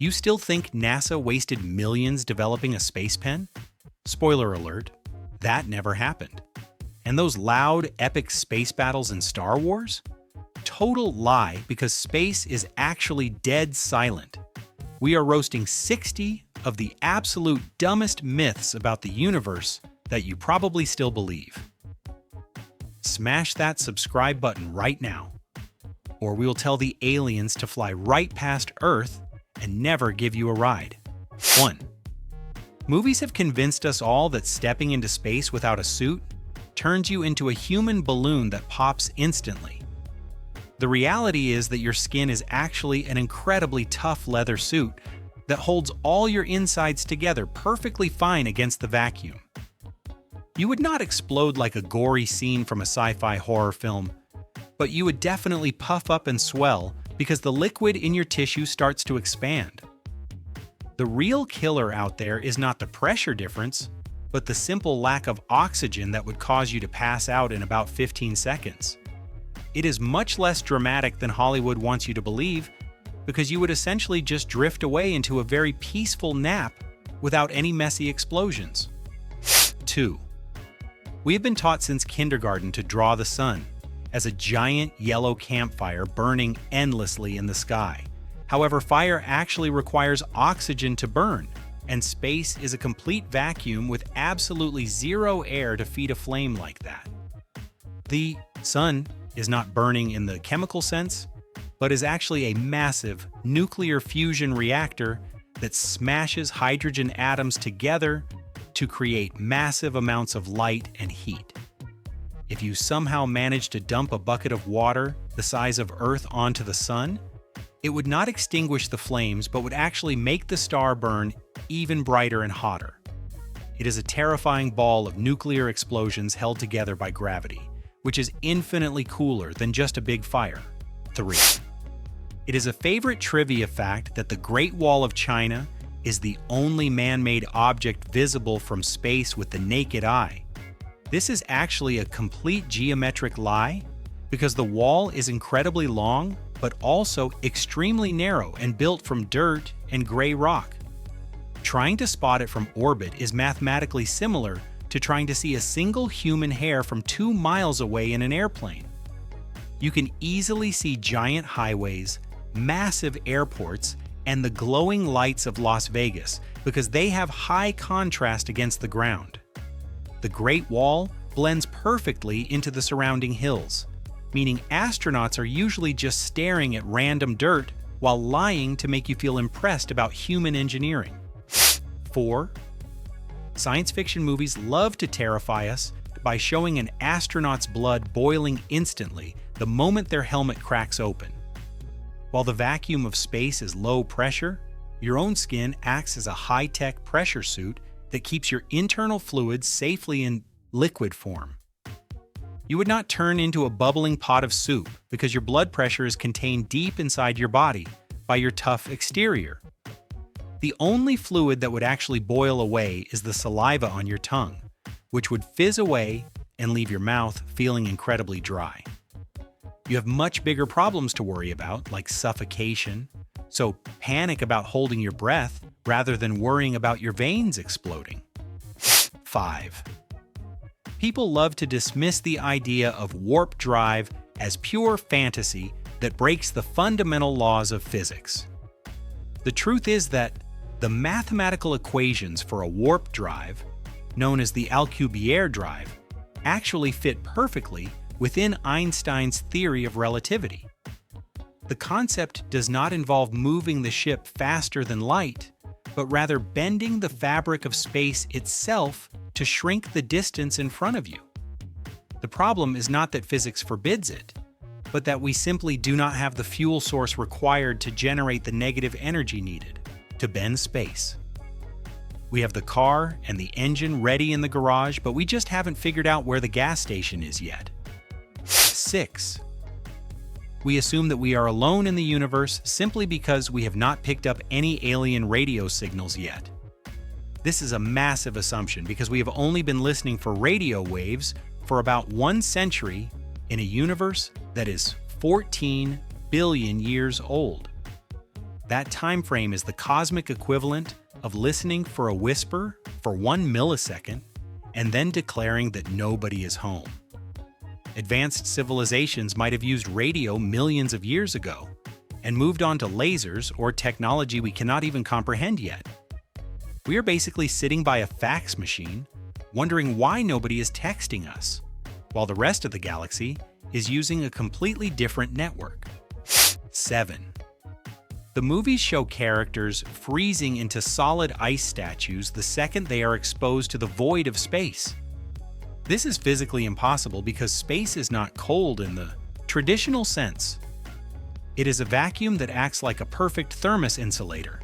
You still think NASA wasted millions developing a space pen? Spoiler alert, that never happened. And those loud, epic space battles in Star Wars? Total lie, because space is actually dead silent. We are roasting 60 of the absolute dumbest myths about the universe that you probably still believe. Smash that subscribe button right now, or we will tell the aliens to fly right past Earth and never give you a ride. 1. Movies have convinced us all that stepping into space without a suit turns you into a human balloon that pops instantly. The reality is that your skin is actually an incredibly tough leather suit that holds all your insides together perfectly fine against the vacuum. You would not explode like a gory scene from a sci-fi horror film, but you would definitely puff up and swell because the liquid in your tissue starts to expand. The real killer out there is not the pressure difference, but the simple lack of oxygen that would cause you to pass out in about 15 seconds. It is much less dramatic than Hollywood wants you to believe, because you would essentially just drift away into a very peaceful nap without any messy explosions. 2. We have been taught since kindergarten to draw the sun as a giant yellow campfire burning endlessly in the sky. However, fire actually requires oxygen to burn, and space is a complete vacuum with absolutely zero air to feed a flame like that. The sun is not burning in the chemical sense, but is actually a massive nuclear fusion reactor that smashes hydrogen atoms together to create massive amounts of light and heat. If you somehow manage to dump a bucket of water the size of Earth onto the sun, it would not extinguish the flames but would actually make the star burn even brighter and hotter. It is a terrifying ball of nuclear explosions held together by gravity, which is infinitely cooler than just a big fire. 3. It is a favorite trivia fact that the Great Wall of China is the only man-made object visible from space with the naked eye. This is actually a complete geometric lie because the wall is incredibly long but also extremely narrow and built from dirt and gray rock. Trying to spot it from orbit is mathematically similar to trying to see a single human hair from 2 miles away in an airplane. You can easily see giant highways, massive airports, and the glowing lights of Las Vegas because they have high contrast against the ground. The Great Wall blends perfectly into the surrounding hills, meaning astronauts are usually just staring at random dirt while lying to make you feel impressed about human engineering. 4. Science fiction movies love to terrify us by showing an astronaut's blood boiling instantly the moment their helmet cracks open. While the vacuum of space is low pressure, your own skin acts as a high-tech pressure suit that keeps your internal fluids safely in liquid form. You would not turn into a bubbling pot of soup because your blood pressure is contained deep inside your body by your tough exterior. The only fluid that would actually boil away is the saliva on your tongue, which would fizz away and leave your mouth feeling incredibly dry. You have much bigger problems to worry about, like suffocation, so panic about holding your breath rather than worrying about your veins exploding. 5. People love to dismiss the idea of warp drive as pure fantasy that breaks the fundamental laws of physics. The truth is that the mathematical equations for a warp drive, known as the Alcubierre drive, actually fit perfectly within Einstein's theory of relativity. The concept does not involve moving the ship faster than light, but rather bending the fabric of space itself to shrink the distance in front of you. The problem is not that physics forbids it, but that we simply do not have the fuel source required to generate the negative energy needed to bend space. We have the car and the engine ready in the garage, but we just haven't figured out where the gas station is yet. 6. We assume that we are alone in the universe simply because we have not picked up any alien radio signals yet. This is a massive assumption because we have only been listening for radio waves for about 1 century in a universe that is 14 billion years old. That time frame is the cosmic equivalent of listening for a whisper for 1 millisecond and then declaring that nobody is home. Advanced civilizations might have used radio millions of years ago and moved on to lasers or technology we cannot even comprehend yet. We are basically sitting by a fax machine, wondering why nobody is texting us, while the rest of the galaxy is using a completely different network. 7. The movies show characters freezing into solid ice statues the second they are exposed to the void of space. This is physically impossible because space is not cold in the traditional sense. It is a vacuum that acts like a perfect thermos insulator.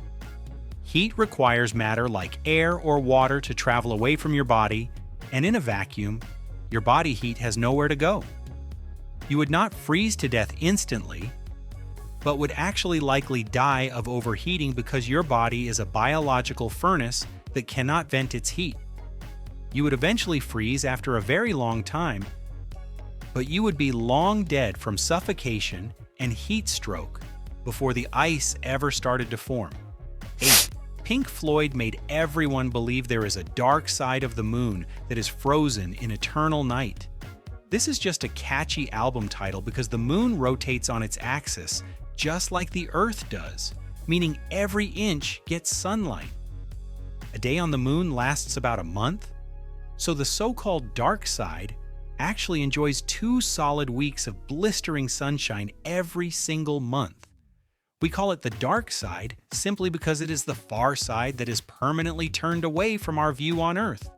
Heat requires matter like air or water to travel away from your body, and in a vacuum, your body heat has nowhere to go. You would not freeze to death instantly, but would actually likely die of overheating because your body is a biological furnace that cannot vent its heat. You would eventually freeze after a very long time, but you would be long dead from suffocation and heat stroke before the ice ever started to form. 8. Pink Floyd made everyone believe there is a dark side of the moon that is frozen in eternal night. This is just a catchy album title because the moon rotates on its axis just like the Earth does, meaning every inch gets sunlight. A day on the moon lasts about a month, so the so-called dark side actually enjoys 2 solid weeks of blistering sunshine every single month. We call it the dark side simply because it is the far side that is permanently turned away from our view on Earth.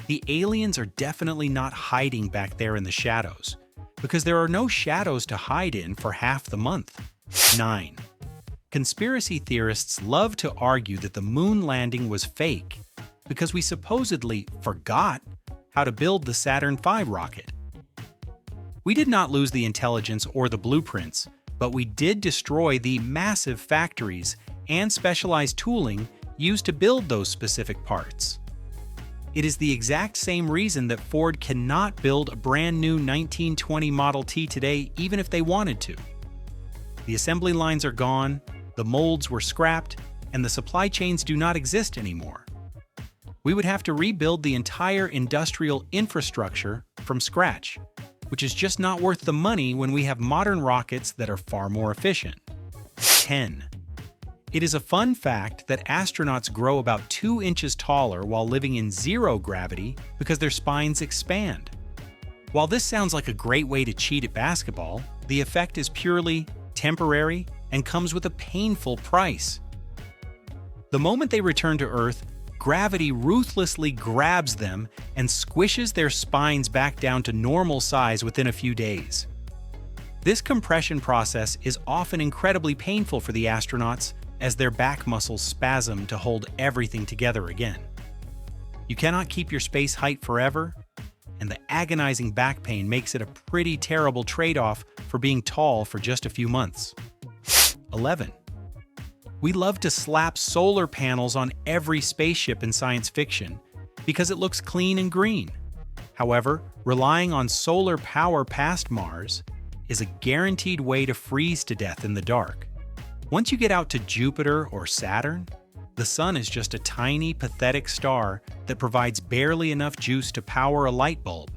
The aliens are definitely not hiding back there in the shadows, because there are no shadows to hide in for half the month. 9. Conspiracy theorists love to argue that the moon landing was fake because we supposedly forgot how to build the Saturn V rocket. We did not lose the intelligence or the blueprints, but we did destroy the massive factories and specialized tooling used to build those specific parts. It is the exact same reason that Ford cannot build a brand new 1920 Model T today even if they wanted to. The assembly lines are gone, the molds were scrapped, and the supply chains do not exist anymore. We would have to rebuild the entire industrial infrastructure from scratch, which is just not worth the money when we have modern rockets that are far more efficient. 10. It is a fun fact that astronauts grow about 2 inches taller while living in zero gravity because their spines expand. While this sounds like a great way to cheat at basketball, the effect is purely temporary and comes with a painful price. The moment they return to Earth, gravity ruthlessly grabs them and squishes their spines back down to normal size within a few days. This compression process is often incredibly painful for the astronauts as their back muscles spasm to hold everything together again. You cannot keep your space height forever, and the agonizing back pain makes it a pretty terrible trade-off for being tall for just a few months. 11. We love to slap solar panels on every spaceship in science fiction because it looks clean and green. However, relying on solar power past Mars is a guaranteed way to freeze to death in the dark. Once you get out to Jupiter or Saturn, the sun is just a tiny, pathetic star that provides barely enough juice to power a light bulb.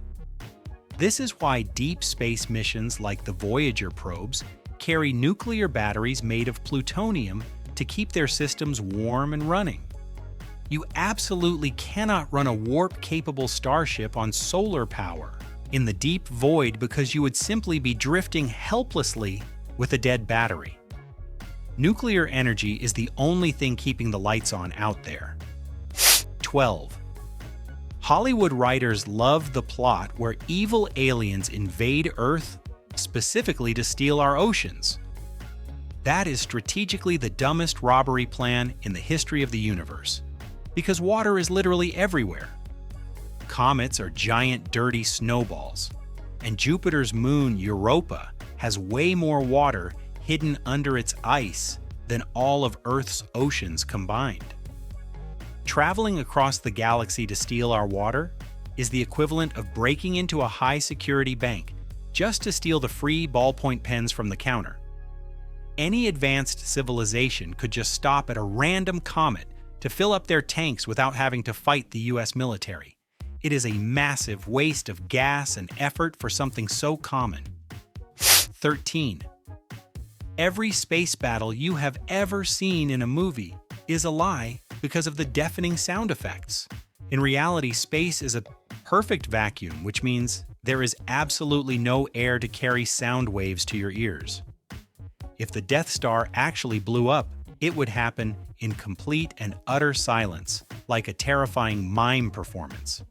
This is why deep space missions like the Voyager probes carry nuclear batteries made of plutonium to keep their systems warm and running. You absolutely cannot run a warp-capable starship on solar power in the deep void because you would simply be drifting helplessly with a dead battery. Nuclear energy is the only thing keeping the lights on out there. 12. Hollywood writers love the plot where evil aliens invade Earth specifically to steal our oceans. That is strategically the dumbest robbery plan in the history of the universe, because water is literally everywhere. Comets are giant dirty snowballs, and Jupiter's moon Europa has way more water hidden under its ice than all of Earth's oceans combined. Traveling across the galaxy to steal our water is the equivalent of breaking into a high-security bank just to steal the free ballpoint pens from the counter. any advanced civilization could just stop at a random comet to fill up their tanks without having to fight the US military. It is a massive waste of gas and effort for something so common. 13. Every space battle you have ever seen in a movie is a lie because of the deafening sound effects. In reality, space is a perfect vacuum, which means there is absolutely no air to carry sound waves to your ears. If the Death Star actually blew up, it would happen in complete and utter silence, like a terrifying mime performance.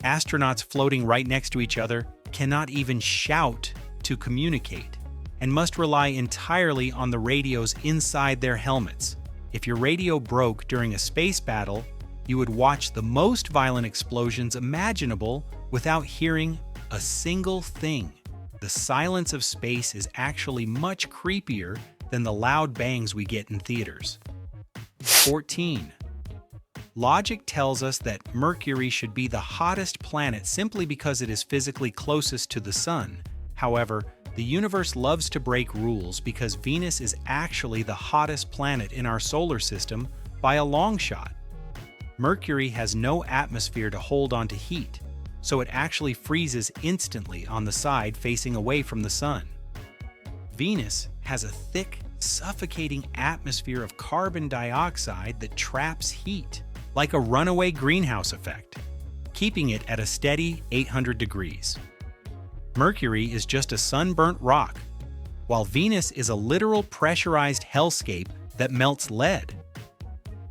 Astronauts floating right next to each other cannot even shout to communicate, and must rely entirely on the radios inside their helmets. If your radio broke during a space battle, you would watch the most violent explosions imaginable without hearing a single thing. The silence of space is actually much creepier than the loud bangs we get in theaters. 14. Logic tells us that Mercury should be the hottest planet simply because it is physically closest to the Sun. However, the universe loves to break rules because Venus is actually the hottest planet in our solar system by a long shot. Mercury has no atmosphere to hold onto heat, so it actually freezes instantly on the side facing away from the Sun. Venus has a thick, suffocating atmosphere of carbon dioxide that traps heat, like a runaway greenhouse effect, keeping it at a steady 800 degrees. Mercury is just a sunburnt rock, while Venus is a literal pressurized hellscape that melts lead.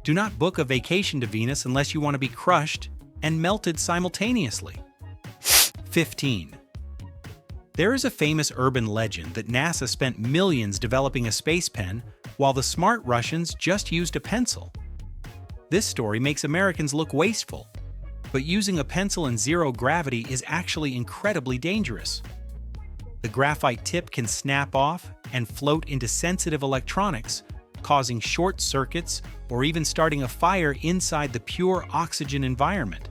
Do not book a vacation to Venus unless you want to be crushed and melted simultaneously. 15. There is a famous urban legend that NASA spent millions developing a space pen while the smart Russians just used a pencil. This story makes Americans look wasteful, but using a pencil in zero gravity is actually incredibly dangerous. The graphite tip can snap off and float into sensitive electronics, causing short circuits or even starting a fire inside the pure oxygen environment.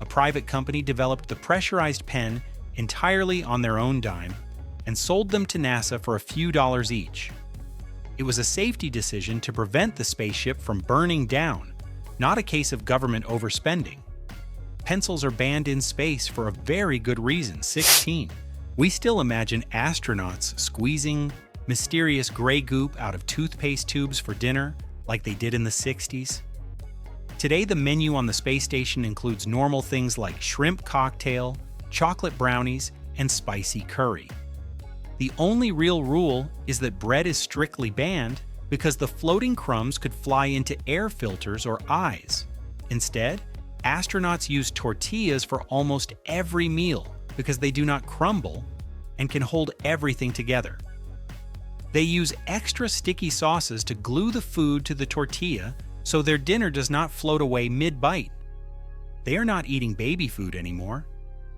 A private company developed the pressurized pen entirely on their own dime and sold them to NASA for a few dollars each. It was a safety decision to prevent the spaceship from burning down, not a case of government overspending. Pencils are banned in space for a very good reason. 16. We still imagine astronauts squeezing mysterious gray goop out of toothpaste tubes for dinner, like they did in the 60s. Today, the menu on the space station includes normal things like shrimp cocktail, chocolate brownies, and spicy curry. The only real rule is that bread is strictly banned because the floating crumbs could fly into air filters or eyes. Instead, astronauts use tortillas for almost every meal because they do not crumble and can hold everything together. They use extra sticky sauces to glue the food to the tortilla so their dinner does not float away mid-bite. They are not eating baby food anymore.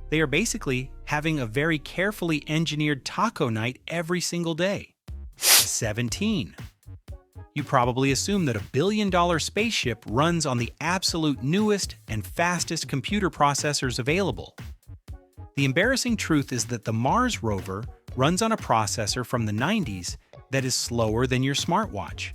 They are basically having a very carefully engineered taco night every single day. 17. You probably assume that a billion-dollar spaceship runs on the absolute newest and fastest computer processors available. The embarrassing truth is that the Mars rover runs on a processor from the 90s that is slower than your smartwatch.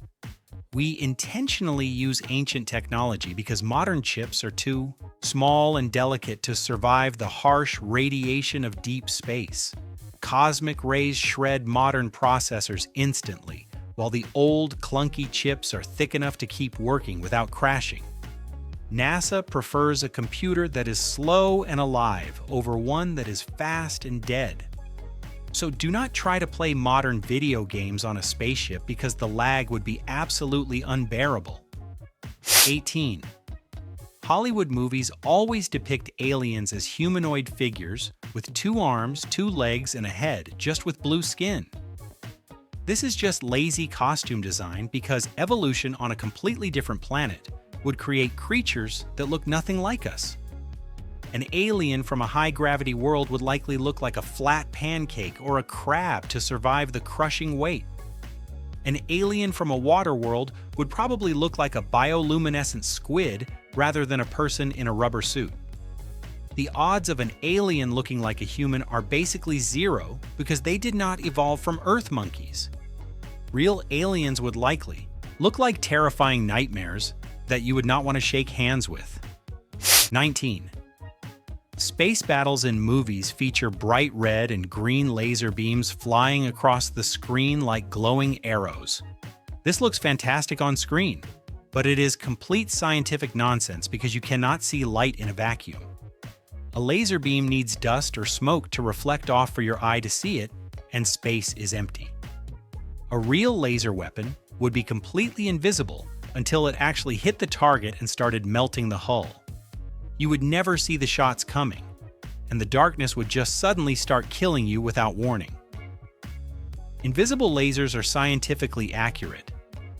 We intentionally use ancient technology because modern chips are too small and delicate to survive the harsh radiation of deep space. Cosmic rays shred modern processors instantly, while the old, clunky chips are thick enough to keep working without crashing. NASA prefers a computer that is slow and alive over one that is fast and dead. So do not try to play modern video games on a spaceship because the lag would be absolutely unbearable. 18. Hollywood movies always depict aliens as humanoid figures with 2 arms, 2 legs, and a head, just with blue skin. This is just lazy costume design because evolution on a completely different planet would create creatures that look nothing like us. An alien from a high-gravity world would likely look like a flat pancake or a crab to survive the crushing weight. An alien from a water world would probably look like a bioluminescent squid rather than a person in a rubber suit. The odds of an alien looking like a human are basically zero because they did not evolve from Earth monkeys. Real aliens would likely look like terrifying nightmares that you would not want to shake hands with. 19. Space battles in movies feature bright red and green laser beams flying across the screen like glowing arrows. This looks fantastic on screen, but it is complete scientific nonsense because you cannot see light in a vacuum. A laser beam needs dust or smoke to reflect off for your eye to see it, and space is empty. A real laser weapon would be completely invisible until it actually hit the target and started melting the hull. You would never see the shots coming, and the darkness would just suddenly start killing you without warning. Invisible lasers are scientifically accurate,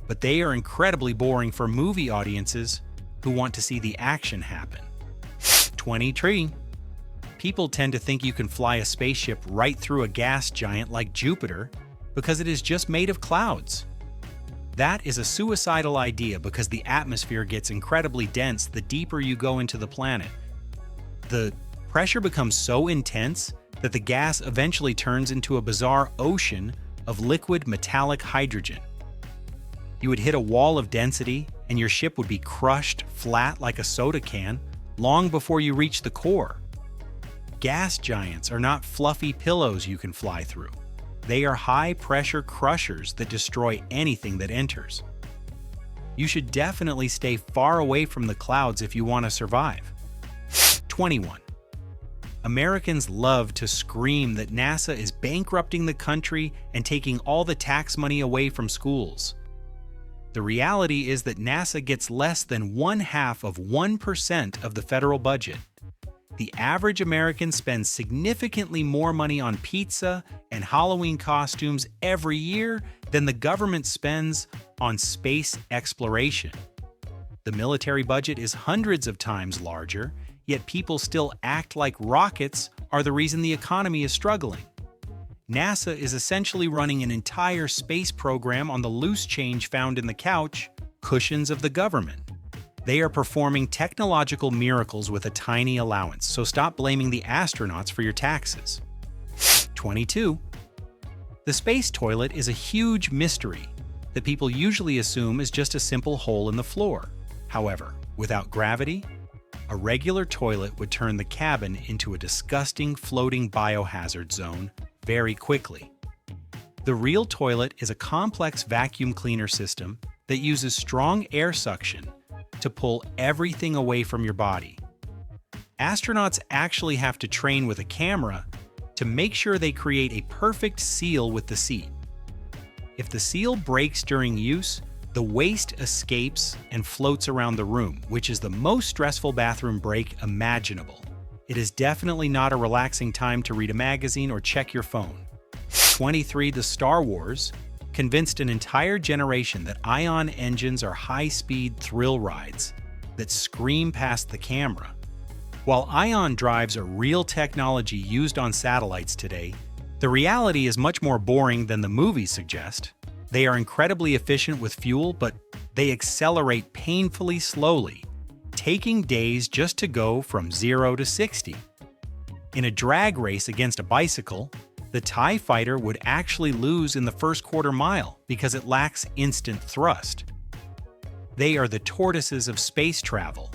but they are incredibly boring for movie audiences who want to see the action happen. 23. People tend to think you can fly a spaceship right through a gas giant like Jupiter because it is just made of clouds. That is a suicidal idea because the atmosphere gets incredibly dense the deeper you go into the planet. The pressure becomes so intense that the gas eventually turns into a bizarre ocean of liquid metallic hydrogen. You would hit a wall of density and your ship would be crushed flat like a soda can long before you reach the core. Gas giants are not fluffy pillows you can fly through. They are high-pressure crushers that destroy anything that enters. You should definitely stay far away from the clouds if you want to survive. 21. Americans love to scream that NASA is bankrupting the country and taking all the tax money away from schools. The reality is that NASA gets less than 0.5% of the federal budget. The average American spends significantly more money on pizza and Halloween costumes every year than the government spends on space exploration. The military budget is hundreds of times larger, yet people still act like rockets are the reason the economy is struggling. NASA is essentially running an entire space program on the loose change found in the couch cushions of the government. They are performing technological miracles with a tiny allowance, so stop blaming the astronauts for your taxes. 22. The space toilet is a huge mystery that people usually assume is just a simple hole in the floor. However, without gravity, a regular toilet would turn the cabin into a disgusting floating biohazard zone very quickly. The real toilet is a complex vacuum cleaner system that uses strong air suction to pull everything away from your body. Astronauts actually have to train with a camera to make sure they create a perfect seal with the seat. If the seal breaks during use, the waste escapes and floats around the room, which is the most stressful bathroom break imaginable. It is definitely not a relaxing time to read a magazine or check your phone. 23. The Star Wars convinced an entire generation that ion engines are high-speed thrill rides that scream past the camera. While ion drives are real technology used on satellites today, the reality is much more boring than the movies suggest. They are incredibly efficient with fuel, but they accelerate painfully slowly, taking days just to go from 0 to 60. In a drag race against a bicycle, the TIE fighter would actually lose in the first quarter mile because it lacks instant thrust. They are the tortoises of space travel,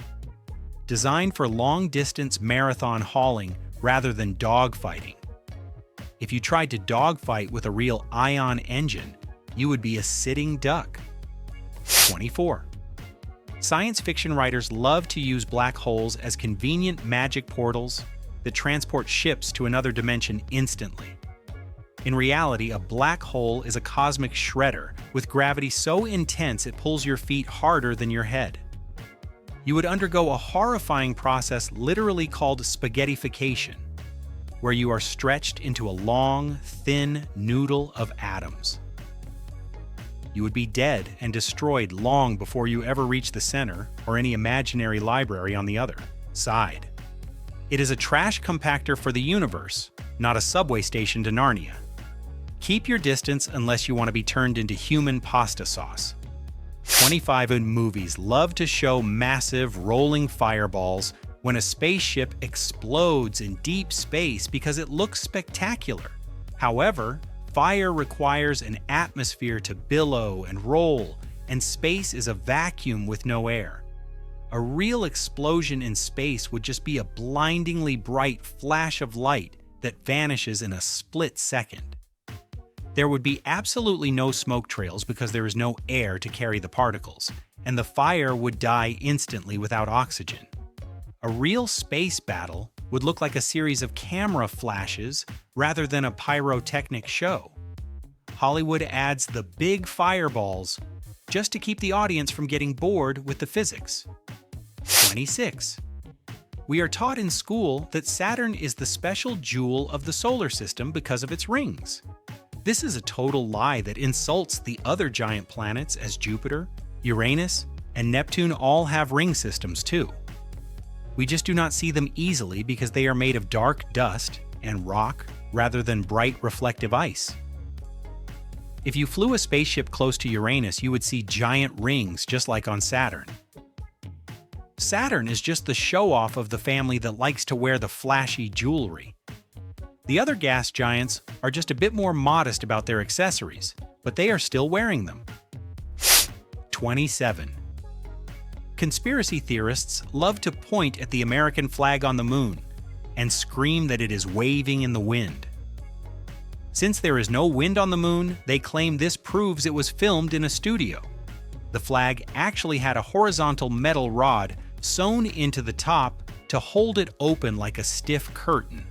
designed for long-distance marathon hauling rather than dogfighting. If you tried to dogfight with a real ion engine, you would be a sitting duck. 24. Science fiction writers love to use black holes as convenient magic portals that transport ships to another dimension instantly. In reality, a black hole is a cosmic shredder with gravity so intense it pulls your feet harder than your head. You would undergo a horrifying process literally called spaghettification, where you are stretched into a long, thin noodle of atoms. You would be dead and destroyed long before you ever reach the center or any imaginary library on the other side. It is a trash compactor for the universe, not a subway station to Narnia. Keep your distance unless you want to be turned into human pasta sauce. 25. In movies love to show massive rolling fireballs when a spaceship explodes in deep space because it looks spectacular. However, Fire requires an atmosphere to billow and roll, and space is a vacuum with no air. A real explosion in space would just be a blindingly bright flash of light that vanishes in a split second. There would be absolutely no smoke trails because there is no air to carry the particles, and the fire would die instantly without oxygen. A real space battle would look like a series of camera flashes rather than a pyrotechnic show. Hollywood adds the big fireballs just to keep the audience from getting bored with the physics. 26. We are taught in school that Saturn is the special jewel of the solar system because of its rings. This is a total lie that insults the other giant planets, as Jupiter, Uranus, and Neptune all have ring systems too. We just do not see them easily because they are made of dark dust and rock rather than bright reflective ice. If you flew a spaceship close to Uranus, you would see giant rings just like on Saturn. Saturn is just the show-off of the family that likes to wear the flashy jewelry. The other gas giants are just a bit more modest about their accessories, but they are still wearing them. 27. Conspiracy theorists love to point at the American flag on the moon and scream that it is waving in the wind. Since there is no wind on the moon, they claim this proves it was filmed in a studio. The flag actually had a horizontal metal rod sewn into the top to hold it open like a stiff curtain.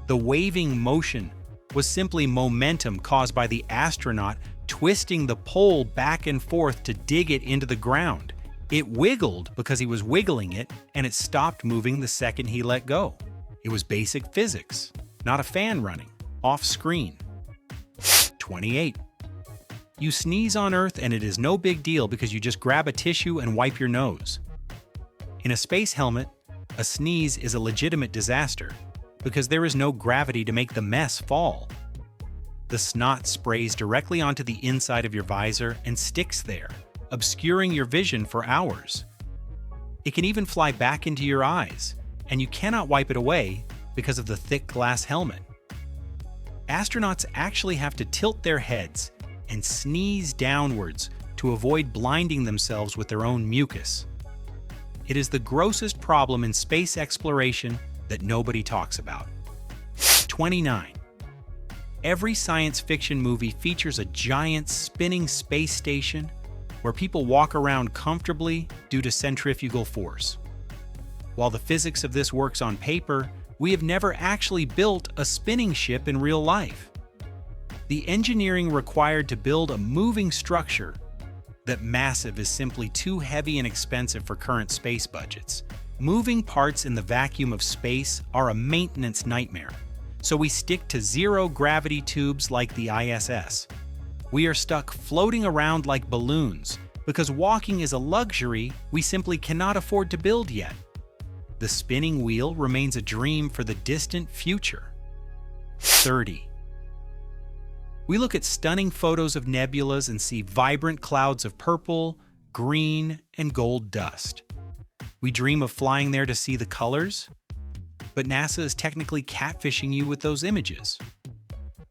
The waving motion was simply momentum caused by the astronaut twisting the pole back and forth to dig it into the ground. It wiggled because he was wiggling it, and it stopped moving the second he let go. It was basic physics, not a fan running, off screen. 28. You sneeze on Earth and it is no big deal because you just grab a tissue and wipe your nose. In a space helmet, a sneeze is a legitimate disaster because there is no gravity to make the mess fall. The snot sprays directly onto the inside of your visor and sticks there, obscuring your vision for hours. It can even fly back into your eyes, and you cannot wipe it away because of the thick glass helmet. Astronauts actually have to tilt their heads and sneeze downwards to avoid blinding themselves with their own mucus. It is the grossest problem in space exploration that nobody talks about. 29. Every science fiction movie features a giant spinning space station where people walk around comfortably due to centrifugal force. While the physics of this works on paper, we have never actually built a spinning ship in real life. The engineering required to build a moving structure that massive is simply too heavy and expensive for current space budgets. Moving parts in the vacuum of space are a maintenance nightmare, so we stick to zero-gravity tubes like the ISS. We are stuck floating around like balloons because walking is a luxury we simply cannot afford to build yet. The spinning wheel remains a dream for the distant future. 30. We look at stunning photos of nebulas and see vibrant clouds of purple, green, and gold dust. We dream of flying there to see the colors, but NASA is technically catfishing you with those images.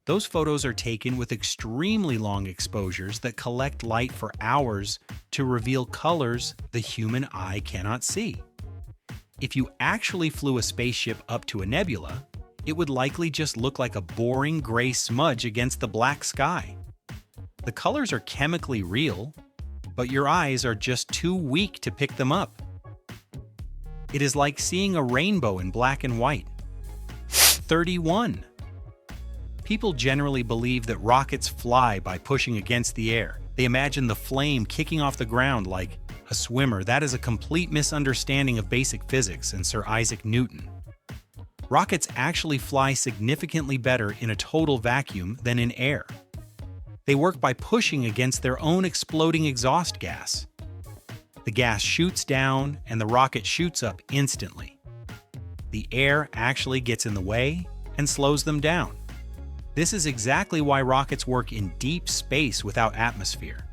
Those photos are taken with extremely long exposures that collect light for hours to reveal colors the human eye cannot see. If you actually flew a spaceship up to a nebula, it would likely just look like a boring gray smudge against the black sky. The colors are chemically real, but your eyes are just too weak to pick them up. It is like seeing a rainbow in black and white. 31. People generally believe that rockets fly by pushing against the air. They imagine the flame kicking off the ground like a swimmer. That is a complete misunderstanding of basic physics and Sir Isaac Newton. Rockets actually fly significantly better in a total vacuum than in air. They work by pushing against their own exploding exhaust gas. The gas shoots down and the rocket shoots up instantly. The air actually gets in the way and slows them down. This is exactly why rockets work in deep space without atmosphere.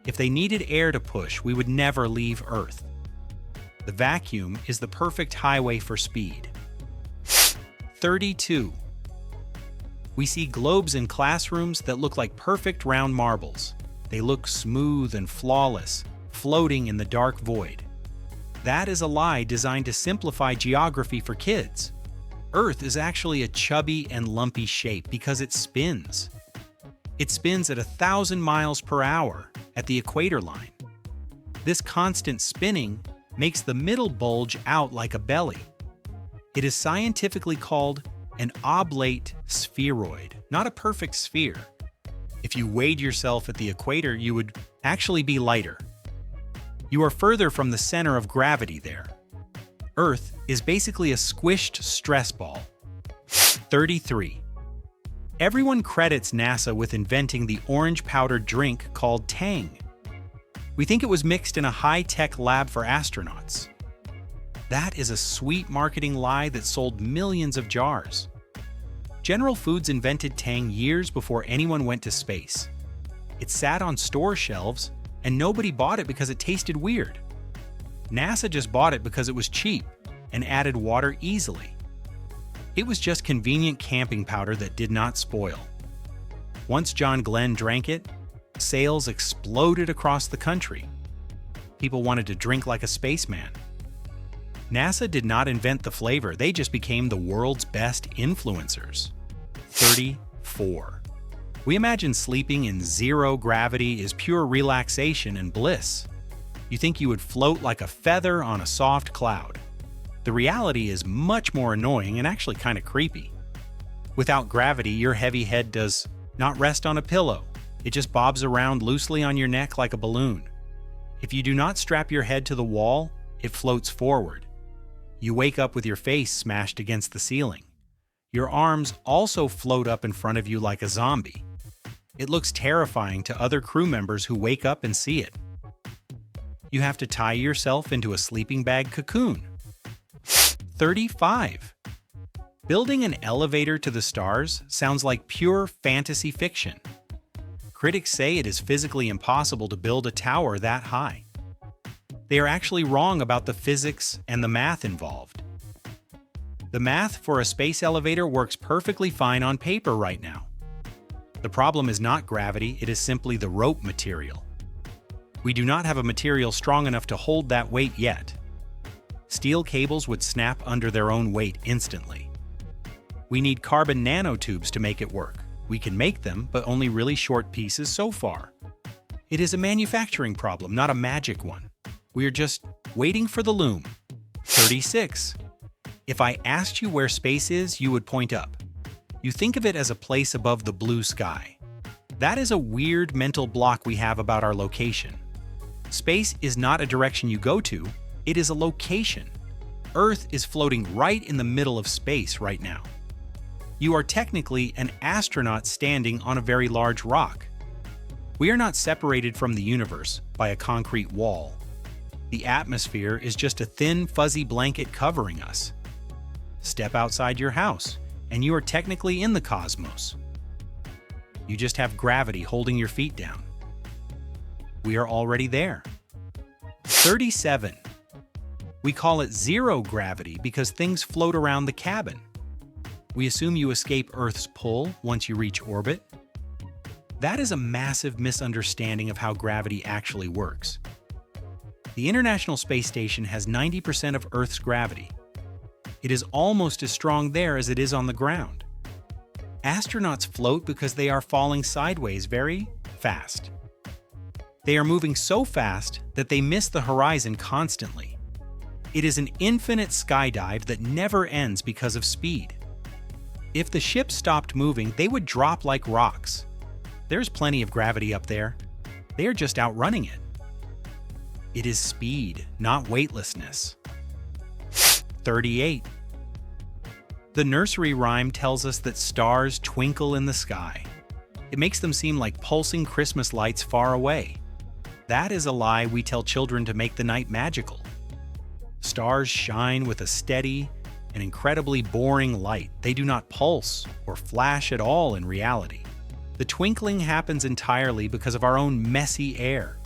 If they needed air to push, we would never leave Earth. The vacuum is the perfect highway for speed. 32. We see globes in classrooms that look like perfect round marbles. They look smooth and flawless, floating in the dark void. That is a lie designed to simplify geography for kids. Earth is actually a chubby and lumpy shape because it spins. It spins at 1,000 miles per hour at the equator line. This constant spinning makes the middle bulge out like a belly. It is scientifically called an oblate spheroid, not a perfect sphere. If you weighed yourself at the equator, you would actually be lighter. You are further from the center of gravity there. Earth is basically a squished stress ball. 33. Everyone credits NASA with inventing the orange-powdered drink called Tang. We think it was mixed in a high-tech lab for astronauts. That is a sweet marketing lie that sold millions of jars. General Foods invented Tang years before anyone went to space. It sat on store shelves, and nobody bought it because it tasted weird. NASA just bought it because it was cheap and added water easily. It was just convenient camping powder that did not spoil. Once John Glenn drank it, sales exploded across the country. People wanted to drink like a spaceman. NASA did not invent the flavor, they just became the world's best influencers. 34. We imagine sleeping in zero gravity is pure relaxation and bliss. You think you would float like a feather on a soft cloud. The reality is much more annoying and actually kind of creepy. Without gravity, your heavy head does not rest on a pillow. It just bobs around loosely on your neck like a balloon. If you do not strap your head to the wall, it floats forward. You wake up with your face smashed against the ceiling. Your arms also float up in front of you like a zombie. It looks terrifying to other crew members who wake up and see it. You have to tie yourself into a sleeping bag cocoon. 35. Building an elevator to the stars sounds like pure fantasy fiction. Critics say it is physically impossible to build a tower that high. They are actually wrong about the physics and the math involved. The math for a space elevator works perfectly fine on paper right now. The problem is not gravity, it is simply the rope material. We do not have a material strong enough to hold that weight yet. Steel cables would snap under their own weight instantly. We need carbon nanotubes to make it work. We can make them, but only really short pieces so far. It is a manufacturing problem, not a magic one. We are just waiting for the loom. 36. If I asked you where space is, you would point up. You think of it as a place above the blue sky. That is a weird mental block we have about our location. Space is not a direction you go to, it is a location. Earth is floating right in the middle of space right now. You are technically an astronaut standing on a very large rock. We are not separated from the universe by a concrete wall. The atmosphere is just a thin, fuzzy blanket covering us. Step outside your house, and you are technically in the cosmos. You just have gravity holding your feet down. We are already there. 37. We call it zero gravity because things float around the cabin. We assume you escape Earth's pull once you reach orbit. That is a massive misunderstanding of how gravity actually works. The International Space Station has 90% of Earth's gravity. It is almost as strong there as it is on the ground. Astronauts float because they are falling sideways very fast. They are moving so fast that they miss the horizon constantly. It is an infinite skydive that never ends because of speed. If the ship stopped moving, they would drop like rocks. There's plenty of gravity up there. They are just outrunning it. It is speed, not weightlessness. 38. The nursery rhyme tells us that stars twinkle in the sky. It makes them seem like pulsing Christmas lights far away. That is a lie we tell children to make the night magical. Stars shine with a steady and incredibly boring light. They do not pulse or flash at all in reality. The twinkling happens entirely because of our own messy air.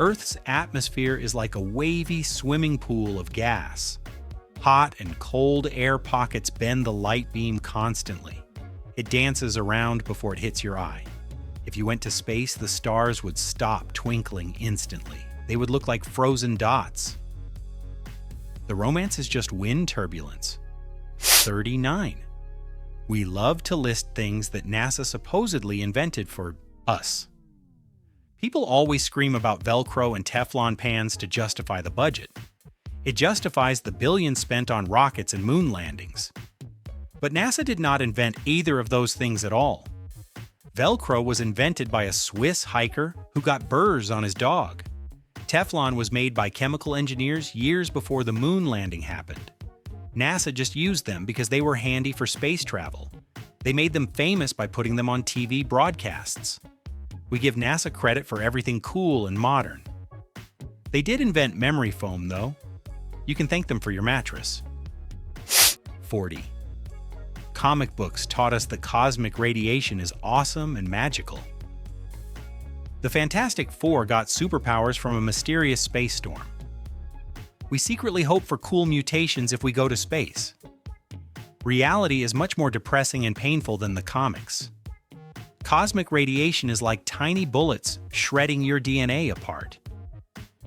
Earth's atmosphere is like a wavy swimming pool of gas. Hot and cold air pockets bend the light beam constantly. It dances around before it hits your eye. If you went to space, the stars would stop twinkling instantly. They would look like frozen dots. The romance is just wind turbulence. 39. We love to list things that NASA supposedly invented for us. People always scream about Velcro and Teflon pans to justify the budget. It justifies the billions spent on rockets and moon landings. But NASA did not invent either of those things at all. Velcro was invented by a Swiss hiker who got burrs on his dog. Teflon was made by chemical engineers years before the moon landing happened. NASA just used them because they were handy for space travel. They made them famous by putting them on TV broadcasts. We give NASA credit for everything cool and modern. They did invent memory foam, though. You can thank them for your mattress. 40. Comic books taught us that cosmic radiation is awesome and magical. The Fantastic Four got superpowers from a mysterious space storm. We secretly hope for cool mutations if we go to space. Reality is much more depressing and painful than the comics. Cosmic radiation is like tiny bullets shredding your DNA apart.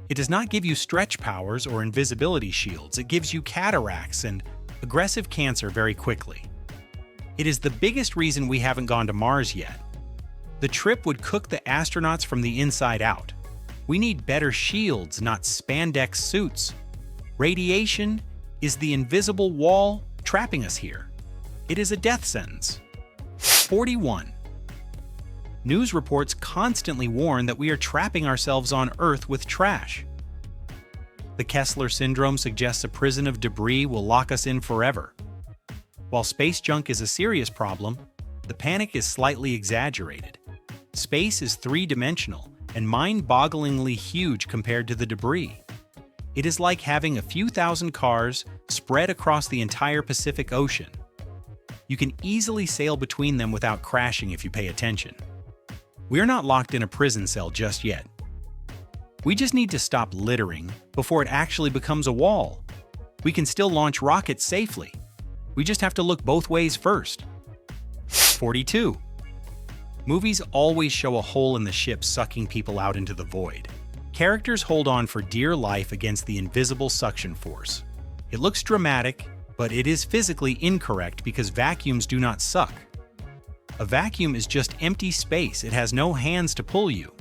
It does not give you stretch powers or invisibility shields. It gives you cataracts and aggressive cancer very quickly. It is the biggest reason we haven't gone to Mars yet. The trip would cook the astronauts from the inside out. We need better shields, not spandex suits. Radiation is the invisible wall trapping us here. It is a death sentence. 41. News reports constantly warn that we are trapping ourselves on Earth with trash. The Kessler syndrome suggests a prison of debris will lock us in forever. While space junk is a serious problem, the panic is slightly exaggerated. Space is three-dimensional and mind-bogglingly huge compared to the debris. It is like having a few thousand cars spread across the entire Pacific Ocean. You can easily sail between them without crashing if you pay attention. We're not locked in a prison cell just yet. We just need to stop littering before it actually becomes a wall. We can still launch rockets safely. We just have to look both ways first. 42. Movies always show a hole in the ship sucking people out into the void. Characters hold on for dear life against the invisible suction force. It looks dramatic, but it is physically incorrect because vacuums do not suck. A vacuum is just empty space. It has no hands to pull you.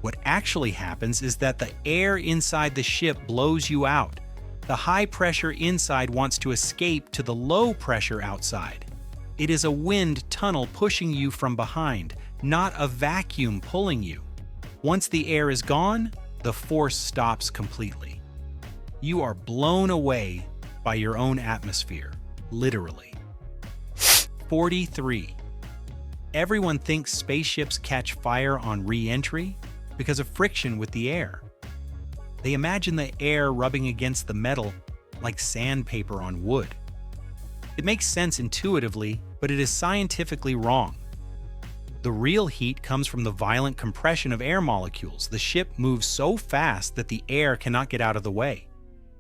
What actually happens is that the air inside the ship blows you out. The high pressure inside wants to escape to the low pressure outside. It is a wind tunnel pushing you from behind, not a vacuum pulling you. Once the air is gone, the force stops completely. You are blown away by your own atmosphere, literally. 43. Everyone thinks spaceships catch fire on re-entry because of friction with the air. They imagine the air rubbing against the metal like sandpaper on wood. It makes sense intuitively, but it is scientifically wrong. The real heat comes from the violent compression of air molecules. The ship moves so fast that the air cannot get out of the way.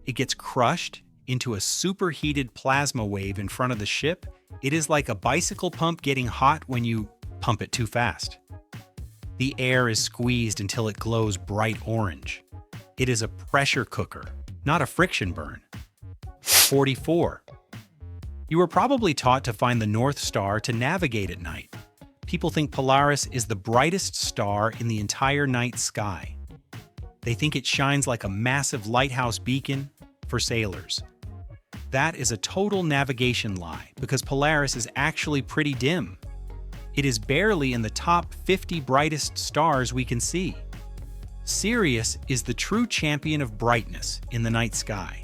It gets crushed into a superheated plasma wave in front of the ship. It is like a bicycle pump getting hot when you pump it too fast. The air is squeezed until it glows bright orange. It is a pressure cooker, not a friction burn. 44. You were probably taught to find the North Star to navigate at night. People think Polaris is the brightest star in the entire night sky. They think it shines like a massive lighthouse beacon for sailors. That is a total navigation lie because Polaris is actually pretty dim. It is barely in the top 50 brightest stars we can see. Sirius is the true champion of brightness in the night sky.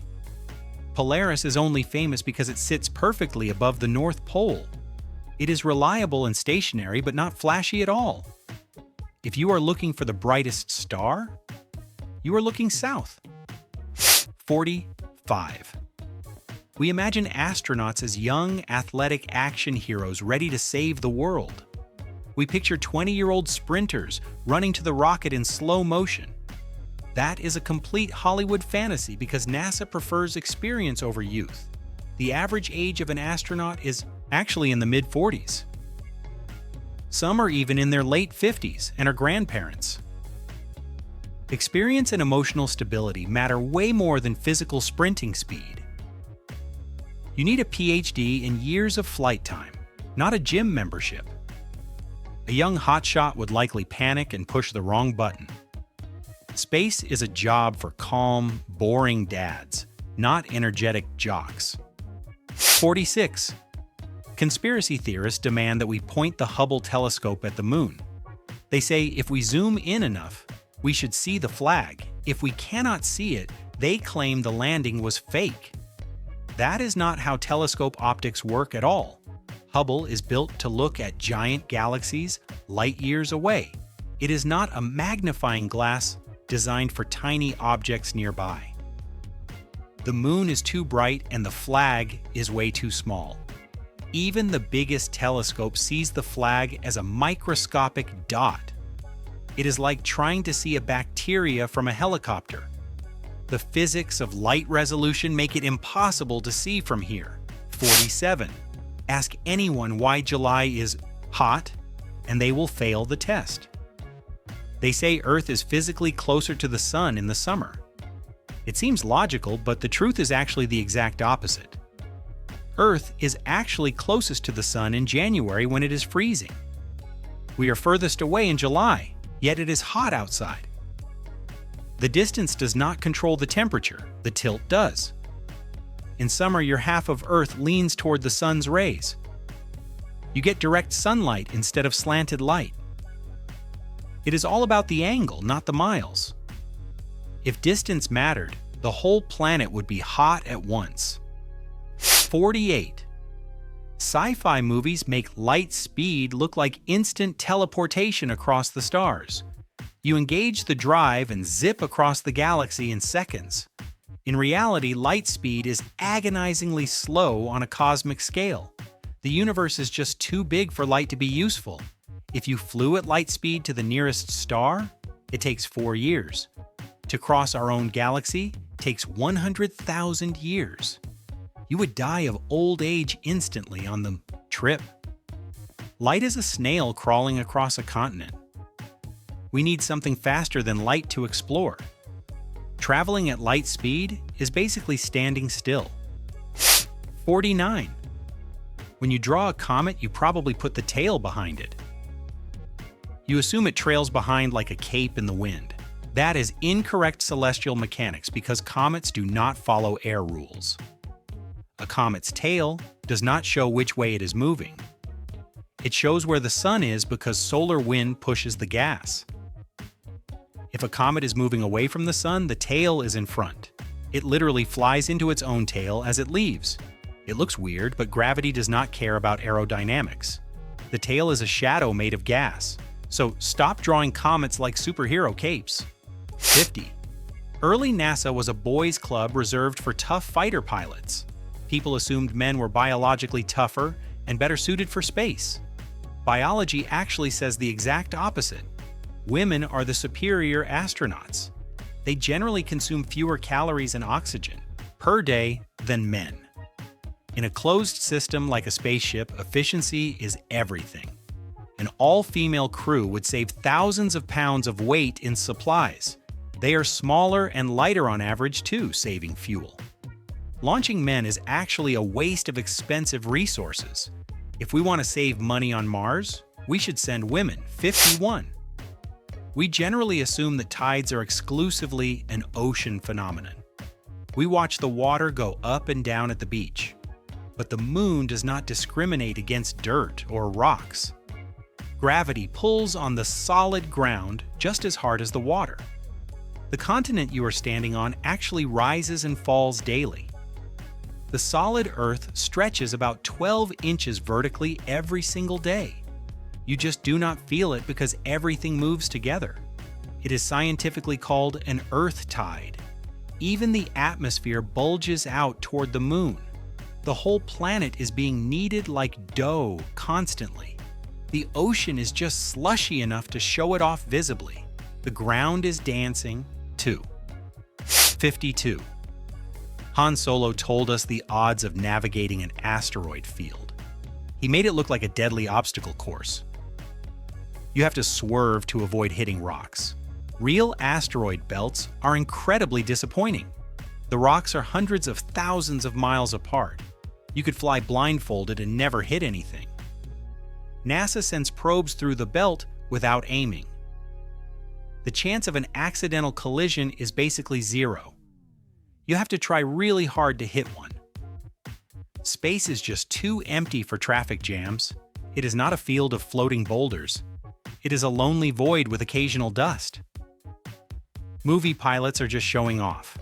Polaris is only famous because it sits perfectly above the North Pole. It is reliable and stationary, but not flashy at all. If you are looking for the brightest star, you are looking south. 45. We imagine astronauts as young, athletic action heroes ready to save the world. We picture 20-year-old sprinters running to the rocket in slow motion. That is a complete Hollywood fantasy because NASA prefers experience over youth. The average age of an astronaut is actually in the mid-40s. Some are even in their late 50s and are grandparents. Experience and emotional stability matter way more than physical sprinting speed. You need a PhD in years of flight time, not a gym membership. A young hotshot would likely panic and push the wrong button. Space is a job for calm, boring dads, not energetic jocks. 46. Conspiracy theorists demand that we point the Hubble telescope at the moon. They say if we zoom in enough, we should see the flag. If we cannot see it, they claim the landing was fake. That is not how telescope optics work at all. Hubble is built to look at giant galaxies light years away. It is not a magnifying glass designed for tiny objects nearby. The moon is too bright and the flag is way too small. Even the biggest telescope sees the flag as a microscopic dot. It is like trying to see a bacteria from a helicopter. The physics of light resolution make it impossible to see from here. 47. Ask anyone why July is hot, and they will fail the test. They say Earth is physically closer to the sun in the summer. It seems logical, but the truth is actually the exact opposite. Earth is actually closest to the sun in January when it is freezing. We are furthest away in July, yet it is hot outside. The distance does not control the temperature, the tilt does. In summer, your half of Earth leans toward the sun's rays. You get direct sunlight instead of slanted light. It is all about the angle, not the miles. If distance mattered, the whole planet would be hot at once. 48. Sci-fi movies make light speed look like instant teleportation across the stars. You engage the drive and zip across the galaxy in seconds. In reality, light speed is agonizingly slow on a cosmic scale. The universe is just too big for light to be useful. If you flew at light speed to the nearest star, it takes 4 years. To cross our own galaxy takes 100,000 years. You would die of old age instantly on the trip. Light is a snail crawling across a continent. We need something faster than light to explore. Traveling at light speed is basically standing still. 49. When you draw a comet, you probably put the tail behind it. You assume it trails behind like a cape in the wind. That is incorrect celestial mechanics because comets do not follow air rules. A comet's tail does not show which way it is moving. It shows where the sun is because solar wind pushes the gas. If a comet is moving away from the sun, the tail is in front. It literally flies into its own tail as it leaves. It looks weird, but gravity does not care about aerodynamics. The tail is a shadow made of gas. So stop drawing comets like superhero capes. 50. Early NASA was a boys' club reserved for tough fighter pilots. People assumed men were biologically tougher and better suited for space. Biology actually says the exact opposite. Women are the superior astronauts. They generally consume fewer calories and oxygen per day than men. In a closed system like a spaceship, efficiency is everything. An all-female crew would save thousands of pounds of weight in supplies. They are smaller and lighter on average too, saving fuel. Launching men is actually a waste of expensive resources. If we want to save money on Mars, we should send women. 51. We generally assume that tides are exclusively an ocean phenomenon. We watch the water go up and down at the beach. But the moon does not discriminate against dirt or rocks. Gravity pulls on the solid ground just as hard as the water. The continent you are standing on actually rises and falls daily. The solid Earth stretches about 12 inches vertically every single day. You just do not feel it because everything moves together. It is scientifically called an earth tide. Even the atmosphere bulges out toward the moon. The whole planet is being kneaded like dough constantly. The ocean is just slushy enough to show it off visibly. The ground is dancing, too. 52. Han Solo told us the odds of navigating an asteroid field. He made it look like a deadly obstacle course. You have to swerve to avoid hitting rocks. Real asteroid belts are incredibly disappointing. The rocks are hundreds of thousands of miles apart. You could fly blindfolded and never hit anything. NASA sends probes through the belt without aiming. The chance of an accidental collision is basically zero. You have to try really hard to hit one. Space is just too empty for traffic jams. It is not a field of floating boulders. It is a lonely void with occasional dust. Movie pilots are just showing off.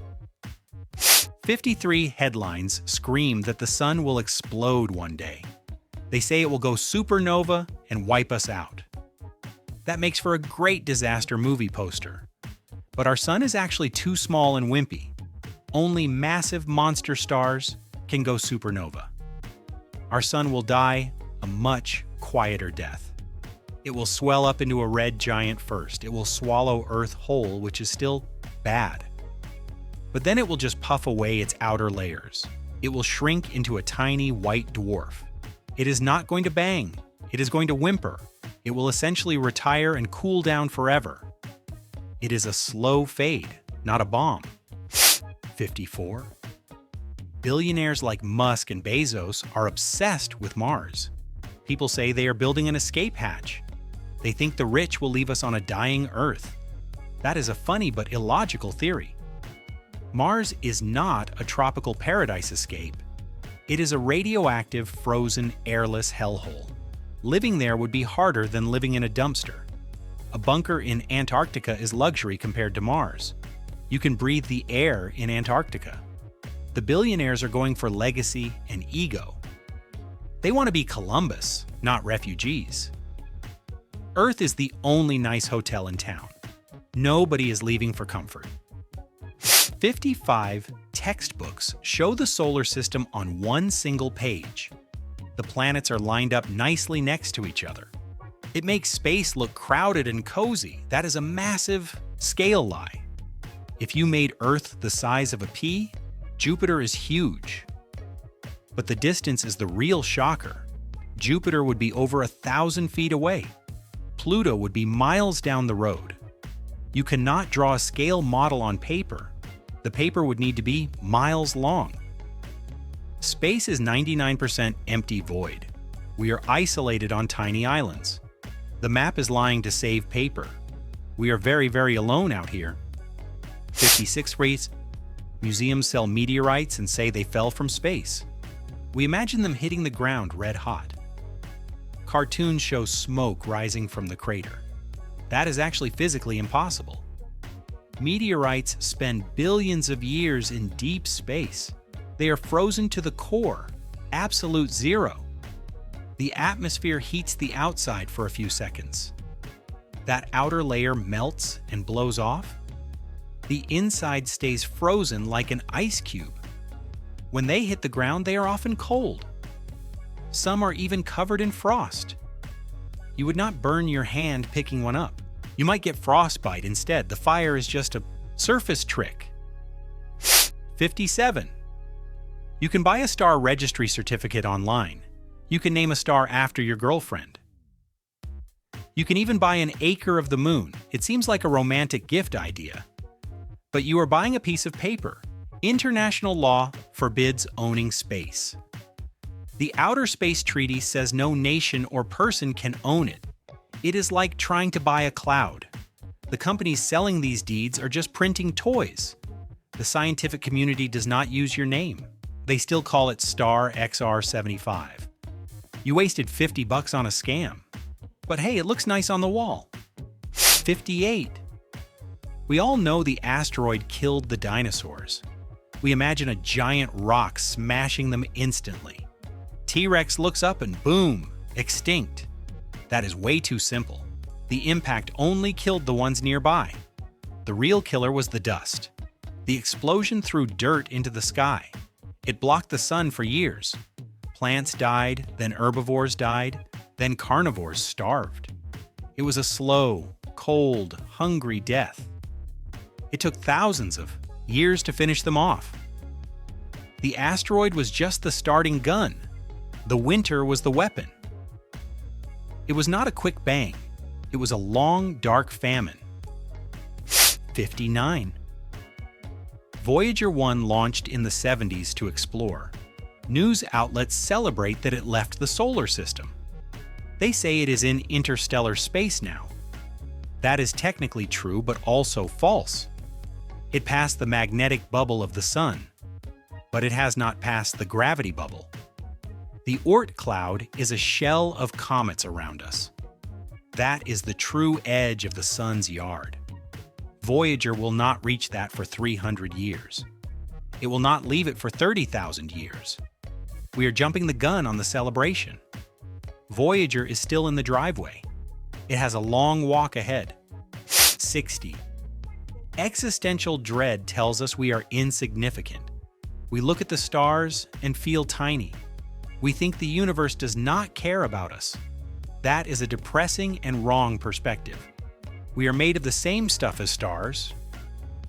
53 headlines scream that the sun will explode one day. They say it will go supernova and wipe us out. That makes for a great disaster movie poster. But our sun is actually too small and wimpy. Only massive monster stars can go supernova. Our sun will die a much quieter death. It will swell up into a red giant first. It will swallow Earth whole, which is still bad. But then it will just puff away its outer layers. It will shrink into a tiny white dwarf. It is not going to bang. It is going to whimper. It will essentially retire and cool down forever. It is a slow fade, not a bomb. 54. Billionaires like Musk and Bezos are obsessed with Mars. People say they are building an escape hatch. They think the rich will leave us on a dying Earth. That is a funny but illogical theory. Mars is not a tropical paradise escape. It is a radioactive, frozen, airless hellhole. Living there would be harder than living in a dumpster. A bunker in Antarctica is luxury compared to Mars. You can breathe the air in Antarctica. The billionaires are going for legacy and ego. They want to be Columbus, not refugees. Earth is the only nice hotel in town. Nobody is leaving for comfort. 55 textbooks show the solar system on one single page. The planets are lined up nicely next to each other. It makes space look crowded and cozy. That is a massive scale lie. If you made Earth the size of a pea, Jupiter is huge. But the distance is the real shocker. Jupiter would be over 1,000 feet away. Pluto would be miles down the road. You cannot draw a scale model on paper. The paper would need to be miles long. Space is 99% empty void. We are isolated on tiny islands. The map is lying to save paper. We are very, very alone out here. 56 rates. Museums sell meteorites and say they fell from space. We imagine them hitting the ground red hot. Cartoons show smoke rising from the crater. That is actually physically impossible. Meteorites spend billions of years in deep space. They are frozen to the core, absolute zero. The atmosphere heats the outside for a few seconds. That outer layer melts and blows off. The inside stays frozen like an ice cube. When they hit the ground, they are often cold. Some are even covered in frost. You would not burn your hand picking one up. You might get frostbite instead. The fire is just a surface trick. 57. You can buy a star registry certificate online. You can name a star after your girlfriend. You can even buy an acre of the moon. It seems like a romantic gift idea. But you are buying a piece of paper. International law forbids owning space. The Outer Space Treaty says no nation or person can own it. It is like trying to buy a cloud. The companies selling these deeds are just printing toys. The scientific community does not use your name. They still call it Star XR75. You wasted $50 on a scam. But hey, it looks nice on the wall. 58. We all know the asteroid killed the dinosaurs. We imagine a giant rock smashing them instantly. T-Rex looks up and boom, extinct. That is way too simple. The impact only killed the ones nearby. The real killer was the dust. The explosion threw dirt into the sky. It blocked the sun for years. Plants died, then herbivores died, then carnivores starved. It was a slow, cold, hungry death. It took thousands of years to finish them off. The asteroid was just the starting gun. The winter was the weapon. It was not a quick bang. It was a long, dark famine. 59. Voyager 1 launched in the 70s to explore. News outlets celebrate that it left the solar system. They say it is in interstellar space now. That is technically true, but also false. It passed the magnetic bubble of the sun, but it has not passed the gravity bubble. The Oort cloud is a shell of comets around us. That is the true edge of the sun's yard. Voyager will not reach that for 300 years. It will not leave it for 30,000 years. We are jumping the gun on the celebration. Voyager is still in the driveway. It has a long walk ahead. 60. Existential dread tells us we are insignificant. We look at the stars and feel tiny. We think the universe does not care about us. That is a depressing and wrong perspective. We are made of the same stuff as stars.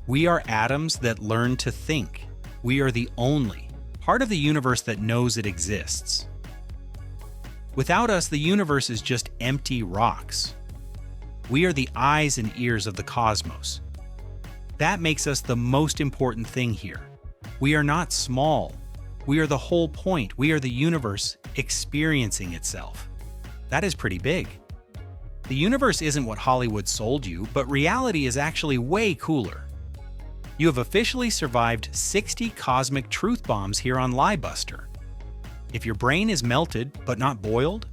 We are atoms that learn to think. We are the only part of the universe that knows it exists. Without us, the universe is just empty rocks. We are the eyes and ears of the cosmos. That makes us the most important thing here. We are not small. We are the whole point. We are the universe experiencing itself. That is pretty big. The universe isn't what Hollywood sold you, but reality is actually way cooler. You have officially survived 60 cosmic truth bombs here on Liebuster. If your brain is melted but not boiled,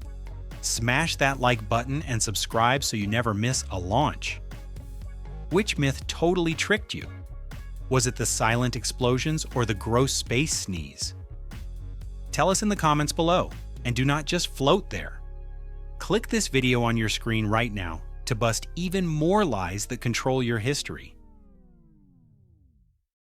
smash that like button and subscribe so you never miss a launch. Which myth totally tricked you? Was it the silent explosions or the gross space sneeze? Tell us in the comments below, and do not just float there. Click this video on your screen right now to bust even more lies that control your history.